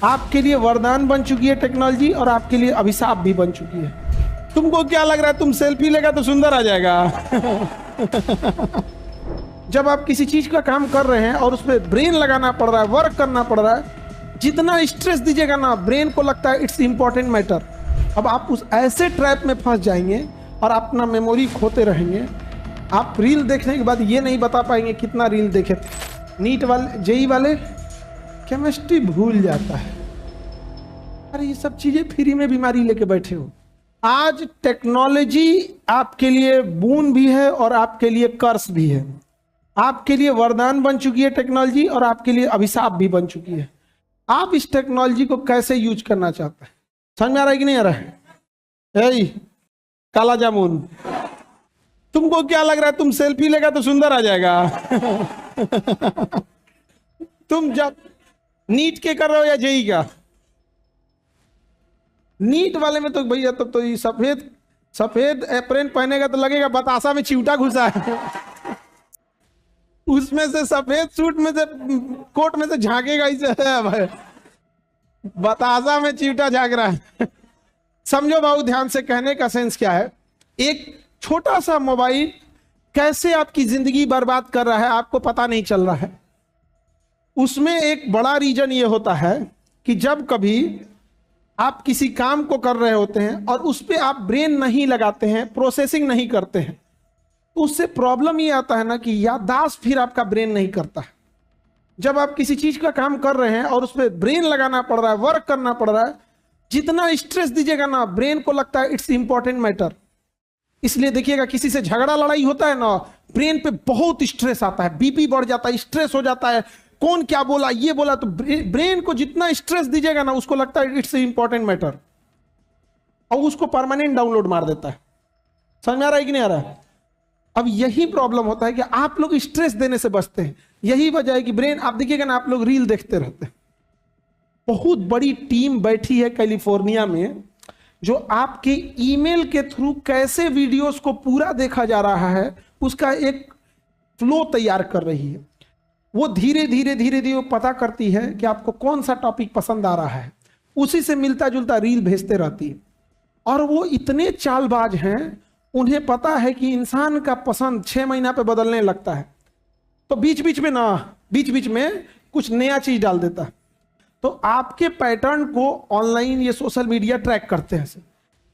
आपके लिए वरदान बन चुकी है टेक्नोलॉजी और आपके लिए अभिशाप भी बन चुकी है। तुमको क्या लग रहा है तुम सेल्फी लेगा तो सुंदर आ जाएगा? जब आप किसी चीज का काम कर रहे हैं और उस पर ब्रेन लगाना पड़ रहा है, वर्क करना पड़ रहा है, जितना स्ट्रेस दीजिएगा ना ब्रेन को लगता है इट्स इंपॉर्टेंट मैटर। अब आप उस ऐसे ट्रैप में फंस जाएंगे और अपना मेमोरी खोते रहेंगे। आप रील देखने के बाद ये नहीं बता पाएंगे कितना रील देखे थे। नीट वाले, जेई वाले केमिस्ट्री भूल जाता है। अरे ये सब चीजें फ्री में बीमारी लेके बैठे हो। आज टेक्नोलॉजी आपके लिए बून भी है और आपके लिए कर्स भी है। आपके लिए वरदान बन चुकी है टेक्नोलॉजी और आपके लिए अभिशाप भी बन चुकी है। आप इस टेक्नोलॉजी को कैसे यूज करना चाहते हैं? समझ में आ रहा है कि नहीं आ रहा है? काला जामुन, तुमको क्या लग रहा है तुम सेल्फी लेगा तो सुंदर आ जाएगा? तुम जब नीट के कर रहे हो या जेई का? नीट वाले में तो भैया तो ये सफेद सफेद एप्रेन पहनेगा तो लगेगा बतासा में चिवटा घुसा है। उसमें से सफेद सूट में से कोट में से झांकेगा इसे भाई, बतासा में चिवटा झांक रहा है। समझो बाबू ध्यान से, कहने का सेंस क्या है। एक छोटा सा मोबाइल कैसे आपकी जिंदगी बर्बाद कर रहा है आपको पता नहीं चल रहा है। उसमें एक बड़ा रीजन ये होता है कि जब कभी आप किसी काम को कर रहे होते हैं और उस पर आप ब्रेन नहीं लगाते हैं, प्रोसेसिंग नहीं करते हैं, तो उससे प्रॉब्लम ये आता है ना कि याददाश्त फिर आपका ब्रेन नहीं करता है। जब आप किसी चीज का काम कर रहे हैं और उस पर ब्रेन लगाना पड़ रहा है, वर्क करना पड़ रहा है, जितना स्ट्रेस दीजिएगा ना ब्रेन को लगता है इट्स इंपॉर्टेंट मैटर। इसलिए देखिएगा किसी से झगड़ा लड़ाई होता है ना, ब्रेन पे बहुत स्ट्रेस आता है, बीपी बढ़ जाता है, स्ट्रेस हो जाता है, कौन क्या बोला ये बोला, तो ब्रेन को जितना स्ट्रेस दीजिएगा ना उसको लगता है इट्स इंपॉर्टेंट मैटर और उसको परमानेंट डाउनलोड मार देता है। समझ में आ रहा है कि नहीं आ रहा है? अब यही प्रॉब्लम होता है कि आप लोग स्ट्रेस देने से बचते हैं। यही वजह है कि ब्रेन, आप देखिएगा ना, आप लोग रील देखते रहते हैं। बहुत बड़ी टीम बैठी है कैलिफोर्निया में जो आपके ईमेल के थ्रू कैसे वीडियोस को पूरा देखा जा रहा है उसका एक फ्लो तैयार कर रही है। वो धीरे धीरे पता करती है कि आपको कौन सा टॉपिक पसंद आ रहा है, उसी से मिलता जुलता रील भेजते रहती है। और वो इतने चालबाज हैं, उन्हें पता है कि इंसान का पसंद 6 महीना पे बदलने लगता है, तो बीच बीच में कुछ नया चीज डाल देता है। तो आपके पैटर्न को ऑनलाइन ये सोशल मीडिया ट्रैक करते हैं।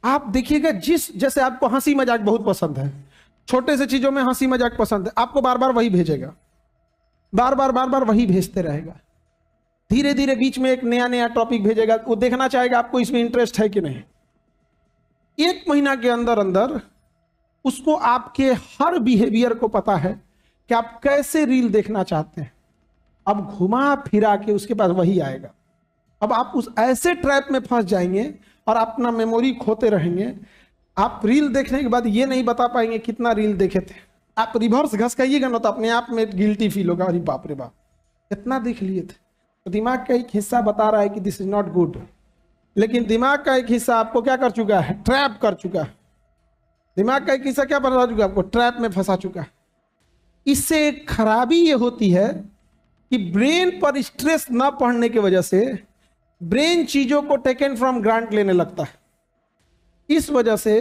आप देखिएगा, जैसे आपको हंसी मजाक बहुत पसंद है, छोटे से चीजों में हंसी मजाक पसंद है, आपको बार बार वही भेजेगा, बार बार वही भेजते रहेगा। धीरे धीरे बीच में एक नया टॉपिक भेजेगा, वो देखना चाहेगा आपको इसमें इंटरेस्ट है कि नहीं। 1 महीना के अंदर अंदर उसको आपके हर बिहेवियर को पता है कि आप कैसे रील देखना चाहते हैं। अब घुमा फिरा के उसके पास वही आएगा। अब आप उस ऐसे ट्रैप में फंस जाएंगे और अपना मेमोरी खोते रहेंगे। आप रील देखने के बाद ये नहीं बता पाएंगे कितना रील देखे थे। आप रिवर्स घसकाइएगा ना तो अपने आप में गिल्टी फील होगा, अरे बाप रे बाप कितना देख लिए थे। तो दिमाग का एक हिस्सा बता रहा है कि दिस इज नॉट गुड, लेकिन दिमाग का एक हिस्सा आपको क्या कर चुका है? ट्रैप कर चुका है। दिमाग का एक हिस्सा क्या बता चुका है? आपको ट्रैप में फंसा चुका है। इससे एक खराबी ये होती है कि ब्रेन पर स्ट्रेस ना पड़ने की वजह से ब्रेन चीजों को टेकन फ्रॉम ग्रांट लेने लगता है। इस वजह से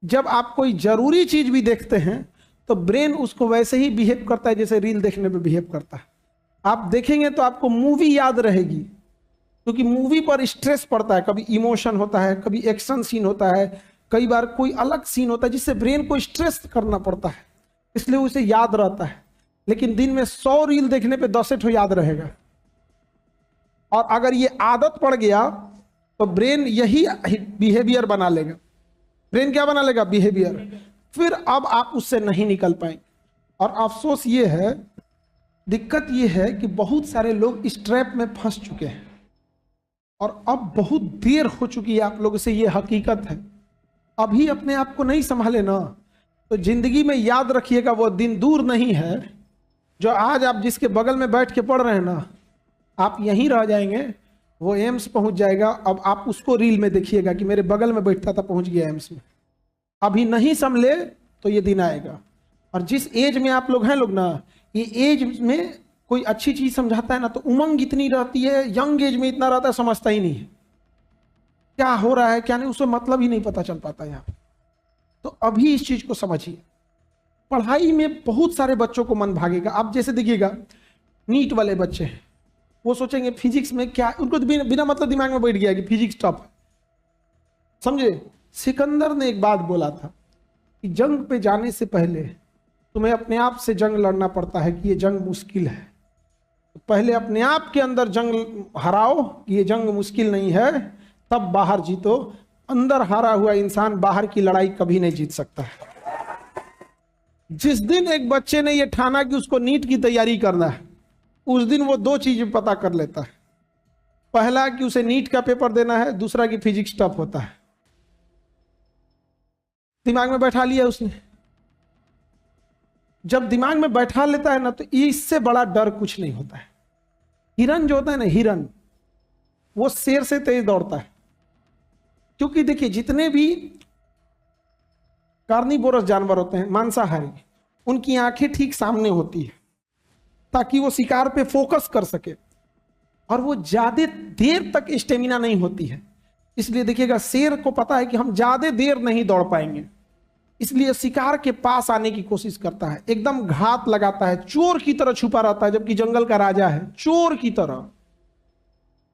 जब आप कोई जरूरी चीज भी देखते हैं तो ब्रेन उसको वैसे ही बिहेव करता है जैसे रील देखने में बिहेव करता है। आप देखेंगे तो आपको मूवी याद रहेगी, क्योंकि मूवी पर स्ट्रेस पड़ता है। कभी इमोशन होता है, कभी एक्शन सीन होता है, कई बार कोई अलग सीन होता है जिससे ब्रेन को स्ट्रेस करना पड़ता है, इसलिए उसे याद रहता है। लेकिन दिन में 100 रील देखने पे 10 ठो याद रहेगा। और अगर ये आदत पड़ गया तो ब्रेन यही बिहेवियर बना लेगा। ब्रेन क्या बना लेगा? बिहेवियर। फिर अब आप उससे नहीं निकल पाएंगे। और अफसोस ये है, दिक्कत ये है कि बहुत सारे लोग इस ट्रैप में फंस चुके हैं और अब बहुत देर हो चुकी है आप लोगों से। ये हकीकत है। अभी अपने आप को नहीं संभाले ना तो जिंदगी में याद रखिएगा वो दिन दूर नहीं है जो आज आप जिसके बगल में बैठ के पढ़ रहे हैं ना, आप यहीं रह जाएंगे, वो एम्स पहुंच जाएगा। अब आप उसको रील में देखिएगा कि मेरे बगल में बैठता था, पहुंच गया एम्स में। अभी नहीं संभले तो ये दिन आएगा। और जिस एज में आप लोग हैं लोग ना, ये एज में कोई अच्छी चीज समझाता है ना तो उमंग इतनी रहती है, यंग एज में इतना रहता है, समझता ही नहीं है क्या हो रहा है क्या नहीं, उसको मतलब ही नहीं पता चल पाता यहाँ। तो अभी इस चीज को समझिए, पढ़ाई में बहुत सारे बच्चों को मन भागेगा। आप जैसे देखिएगा नीट वाले बच्चे हैं, वो सोचेंगे फिजिक्स में क्या, उनको तो बिना मतलब दिमाग में बैठ गया कि फिजिक्स टफ है। समझे, सिकंदर ने एक बात बोला था कि जंग पे जाने से पहले तुम्हें अपने आप से जंग लड़ना पड़ता है कि ये जंग मुश्किल है। तो पहले अपने आप के अंदर जंग हराओ कि ये जंग मुश्किल नहीं है, तब बाहर जीतो। अंदर हारा हुआ इंसान बाहर की लड़ाई कभी नहीं जीत सकता है। जिस दिन एक बच्चे ने यह ठाना कि उसको नीट की तैयारी करना है, उस दिन वो दो चीजें पता कर लेता है। पहला कि उसे नीट का पेपर देना है, दूसरा कि फिजिक्स टफ होता है। दिमाग में बैठा लिया उसने। जब दिमाग में बैठा लेता है ना तो इससे बड़ा डर कुछ नहीं होता है। हिरन जो होता है ना, हिरन वो शेर से तेज दौड़ता है, क्योंकि देखिए जितने भी कार्निवोरस जानवर होते हैं, मांसाहारी, उनकी आंखें ठीक सामने होती है ताकि वो शिकार पे फोकस कर सके, और वो ज्यादा देर तक स्टेमिना नहीं होती है। इसलिए देखिएगा शेर को पता है कि हम ज्यादा देर नहीं दौड़ पाएंगे, इसलिए शिकार के पास आने की कोशिश करता है, एकदम घात लगाता है, चोर की तरह छुपा रहता है, जबकि जंगल का राजा है, चोर की तरह।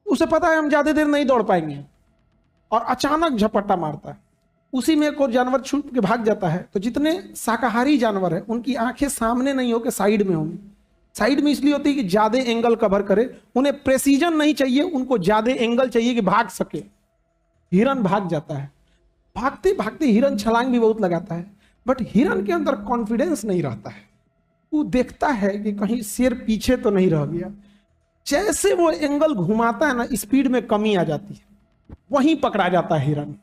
उसे पता है हम ज्यादा देर नहीं दौड़ पाएंगे, और अचानक झपट्टा मारता है। उसी में एक और जानवर छुप के भाग जाता है। तो जितने शाकाहारी जानवर हैं उनकी आंखें सामने नहीं होकर साइड में होंगी। साइड में इसलिए होती है कि ज्यादा एंगल कवर करे, उन्हें प्रेसिजन नहीं चाहिए, उनको ज्यादा एंगल चाहिए कि भाग सके। हिरन भाग जाता है, भागते भागते हिरन छलांग भी बहुत लगाता है, बट हिरन के अंदर कॉन्फिडेंस नहीं रहता है। वो देखता है कि कहीं शेर पीछे तो नहीं रह गया। जैसे वो एंगल घुमाता है ना, स्पीड में कमी आ जाती है, वहीं पकड़ा जाता है हिरन।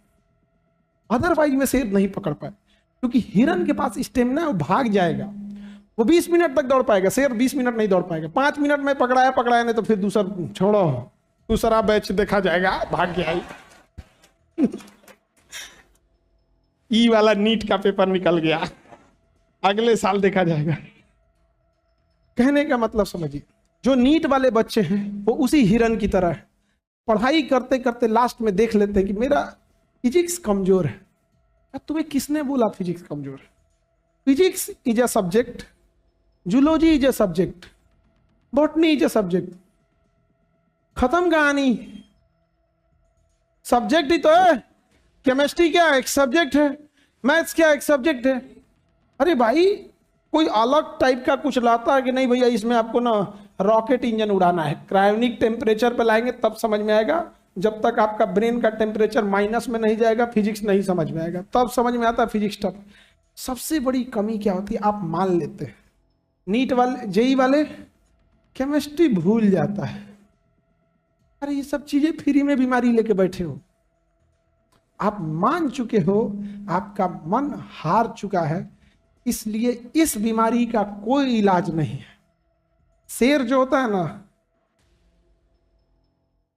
अदरवाइज में शेर नहीं पकड़ पाए, क्योंकि हिरन के पास स्टेमिना है, वो भाग जाएगा। वो 20 मिनट तक दौड़ पाएगा, शेर 20 मिनट नहीं दौड़ पाएगा। 5 मिनट में पकड़ाया नहीं तो फिर छोड़ो, दूसरा बैच देखा जाएगा, भाग गया। ई वाला नीट का पेपर निकल गया, अगले साल देखा जाएगा। कहने का मतलब समझिए, जो नीट वाले बच्चे हैं वो उसी हिरन की तरह है। पढ़ाई करते करते लास्ट में देख लेते हैं कि मेरा फिजिक्स कमजोर है। अब तुम्हें किसने बोला फिजिक्स कमजोर है? Physics is a subject, zoology is a subject, botany is a subject. खत्म कहानी। सब्जेक्ट ही तो है। केमिस्ट्री क्या एक सब्जेक्ट है, मैथ्स क्या एक सब्जेक्ट है। अरे भाई, कोई अलग टाइप का कुछ लाता है कि नहीं भैया इसमें आपको ना रॉकेट इंजन उड़ाना है, क्रायोनिक टेम्परेचर पे लाएंगे तब समझ में आएगा। जब तक आपका ब्रेन का टेम्परेचर माइनस में नहीं जाएगा फिजिक्स नहीं समझ में आएगा, तब समझ में आता है फिजिक्स टफ। सबसे बड़ी कमी क्या होती है, आप मान लेते हैं नीट वाले जेई वाले केमिस्ट्री भूल जाता है। अरे ये सब चीजें फ्री में बीमारी लेके बैठे हो, आप मान चुके हो, आपका मन हार चुका है, इसलिए इस बीमारी का कोई इलाज नहीं है। शेर जो होता है ना,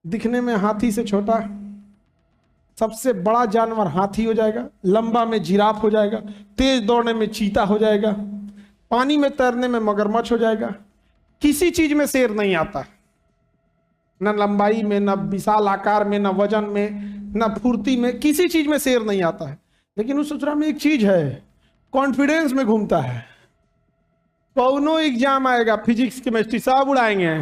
दिखने में हाथी से छोटा, सबसे बड़ा जानवर हाथी हो जाएगा, लंबा में जिराफ हो जाएगा, तेज दौड़ने में चीता हो जाएगा, पानी में तैरने में मगरमच्छ हो जाएगा। किसी चीज में शेर नहीं आता, न लंबाई में, न विशाल आकार में, न वजन में, न फुर्ती में, किसी चीज में शेर नहीं आता है। लेकिन उस सूत्रा में एक चीज है, कॉन्फिडेंस में घूमता है। कौनो एग्जाम आएगा, फिजिक्स केमिस्ट्री सब उड़ाएंगे,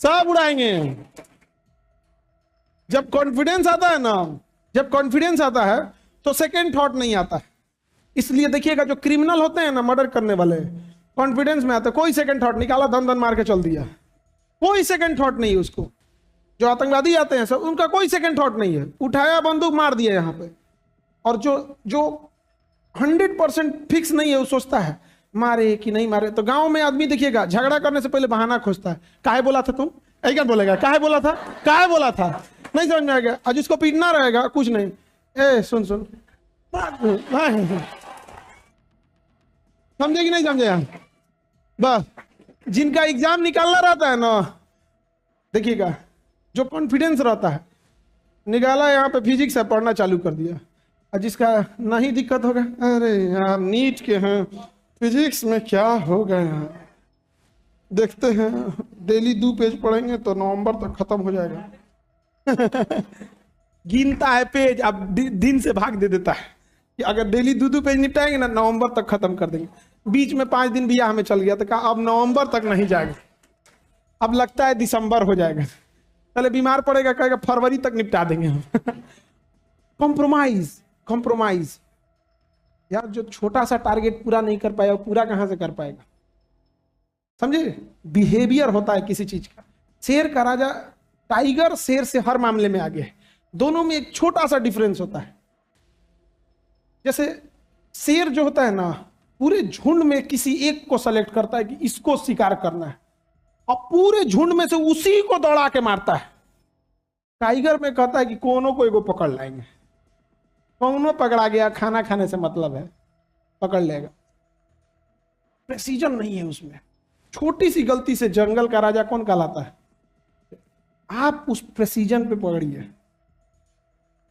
सब उड़ाएंगे। जब कॉन्फिडेंस आता है ना, जब कॉन्फिडेंस आता है तो सेकंड थॉट नहीं आता है। इसलिए देखिएगा जो क्रिमिनल होते हैं ना, मर्डर करने वाले, कॉन्फिडेंस में आता है, कोई सेकंड थॉट निकाला, धन धन मार के चल दिया, कोई सेकंड थॉट नहीं है उसको। जो आतंकवादी आते हैं सब, उनका कोई सेकंड थॉट नहीं है, उठाया बंदूक मार दिया यहां पे। और जो 100% फिक्स नहीं है, वो सोचता है मारे कि नहीं मारे। तो गांव में आदमी देखिएगा झगड़ा करने से पहले बहाना खोजता है, काहे बोला था तुम, ऐसा बोलेगा, काहे बोला था, काहे बोला था, नहीं समझ में आएगा। आज उसको पीटना रहेगा, कुछ नहीं, ए सुन समझे कि नहीं समझे। बस जिनका एग्जाम निकालना रहता है ना, देखिएगा जो कॉन्फिडेंस रहता है, निकाला यहाँ पे फिजिक्स है, पढ़ना चालू कर दिया, और जिसका नहीं दिक्कत होगा, अरे यार नीट के हैं, फिजिक्स में क्या हो गया, देखते हैं डेली 2 पेज पढ़ेंगे तो नवंबर तक खत्म हो जाएगा। गिनता है पेज, अब दिन से भाग दे देता है कि अगर डेली 2 पेज निपटाएंगे ना नवंबर तक खत्म कर देंगे। बीच में 5 दिन बियाह में चल गया तो कहा अब नवंबर तक नहीं जाएगा, अब लगता है दिसंबर हो जाएगा, पहले बीमार पड़ेगा कहेगा फरवरी तक निपटा देंगे हम। कॉम्प्रोमाइज कॉम्प्रोमाइज यार, जो छोटा सा टारगेट पूरा नहीं कर पाया वो पूरा कहां से कर पाएगा, समझे। बिहेवियर होता है किसी चीज का। शेर का राजा, टाइगर शेर से हर मामले में आगे है, दोनों में एक छोटा सा डिफरेंस होता है। जैसे शेर जो होता है ना, पूरे झुंड में किसी एक को सेलेक्ट करता है कि इसको शिकार करना है, और पूरे झुंड में से उसी को दौड़ा के मारता है। टाइगर में कहता है कि कोनो को एगो पकड़ लाएंगे, कौनो पकड़ा गया, खाना खाने से मतलब है, पकड़ लेगा। प्रेसिजन नहीं है उसमें। छोटी सी गलती से जंगल का राजा कौन कहलाता है? आप उस प्रेसिजन पे पकड़िए।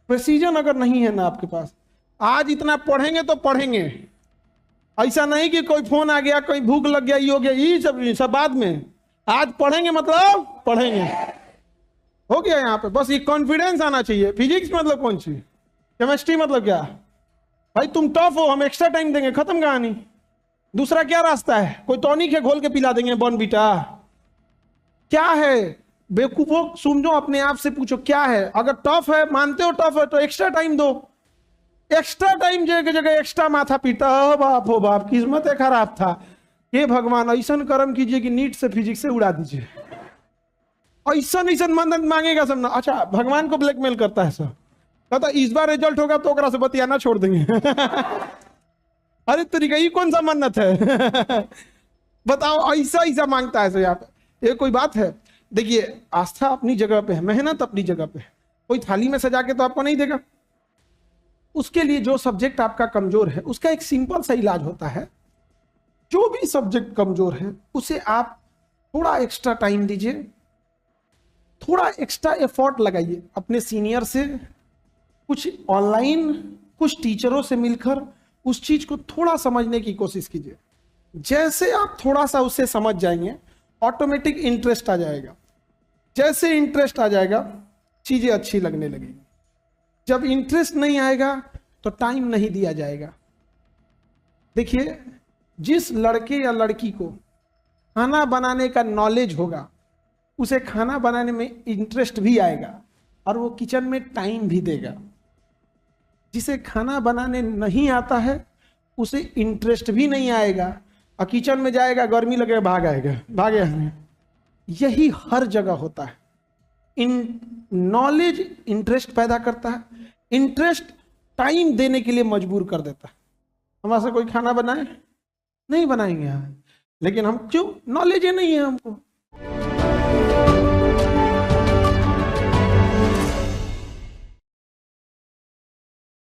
प्रेसिजन अगर नहीं है ना आपके पास, आज इतना पढ़ेंगे तो पढ़ेंगे, ऐसा नहीं कि कोई फोन आ गया, कोई भूख लग गया, ये हो गया, ये सब बाद में। आज पढ़ेंगे मतलब पढ़ेंगे, हो गया यहाँ पे। बस ये कॉन्फिडेंस आना चाहिए। फिजिक्स मतलब कौन सी, केमिस्ट्री मतलब क्या, भाई तुम टफ हो, हम एक्स्ट्रा टाइम देंगे, खत्म कहानी। दूसरा क्या रास्ता है? कोई टॉनिक है घोल के पिला देंगे, बॉर्नवीटा क्या है? बेवकूफो, समझो, अपने आप से पूछो क्या है। अगर टफ है, मानते हो टफ है, तो एक्स्ट्रा टाइम दो। एक्स्ट्रा टाइम जगह जगह एक्स्ट्रा माथा पीटा, बाप हो बाप, किस्मत खराब था। हे भगवान, ऐसा कर्म कीजिए कि नीट से फिजिक्स से उड़ा दीजिए। ऐसा मदद मांगेगा सब ना। अच्छा, भगवान को ब्लैकमेल करता है सब, कहता इस बार रिजल्ट होगा तो ओकरा से बतियाना छोड़ देंगे। अरे तरीका ये कौन सा मन्नत है? बताओ, ऐसा मांगता है। यहाँ पे ये कोई बात है? देखिए, आस्था अपनी जगह पे है, मेहनत अपनी जगह पे है। कोई थाली में सजा के तो आपको नहीं देगा। उसके लिए जो सब्जेक्ट आपका कमजोर है, उसका एक सिंपल सा इलाज होता है। जो भी सब्जेक्ट कमजोर है उसे आप थोड़ा एक्स्ट्रा टाइम दीजिए, थोड़ा एक्स्ट्रा एफर्ट लगाइए। अपने सीनियर से, कुछ ऑनलाइन, कुछ टीचरों से मिलकर उस चीज को थोड़ा समझने की कोशिश कीजिए। जैसे आप थोड़ा सा उसे समझ जाएंगे, ऑटोमेटिक इंटरेस्ट आ जाएगा। जैसे इंटरेस्ट आ जाएगा, चीजें अच्छी लगने लगेगी। जब इंटरेस्ट नहीं आएगा तो टाइम नहीं दिया जाएगा। देखिए, जिस लड़के या लड़की को खाना बनाने का नॉलेज होगा, उसे खाना बनाने में इंटरेस्ट भी आएगा और वो किचन में टाइम भी देगा। जिसे खाना बनाने नहीं आता है, उसे इंटरेस्ट भी नहीं आएगा और किचन में जाएगा, गर्मी लगेगा, भागेगा। यही हर जगह होता है। नॉलेज इंटरेस्ट पैदा करता है, इंटरेस्ट टाइम देने के लिए मजबूर कर देता है। हमारे से कोई खाना बनाए, नहीं बनाएंगे यहाँ, लेकिन हम क्यों? नॉलेज ही नहीं है हमको।